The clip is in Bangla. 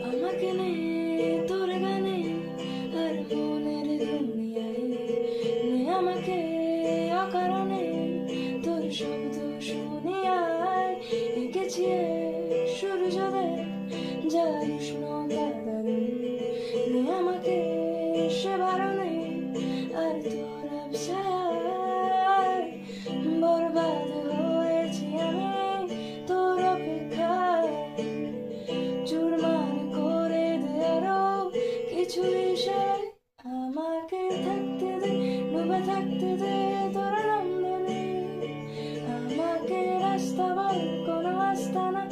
আমাকে নে তোর গানে আর মনের দুনিয়ায়, নে আমাকে অকারণে তোর শব্দ শুনিয়ায়। এঁকেছি সূর্যোদয় যার উষ্ণতা দারুণ, নে আমাকে সে বারণে আর তোর আবছায়ায়। বরবাদ হয়েছি আমি তোর অপেক্ষায়, চুরমার করে দে আরো কিছু বিষয়। আমাকে থাকতে দে, ডুবে থাকতে দে তোর নন্দনে। আমাকে রাস্তা বল, কোনো আস্তানা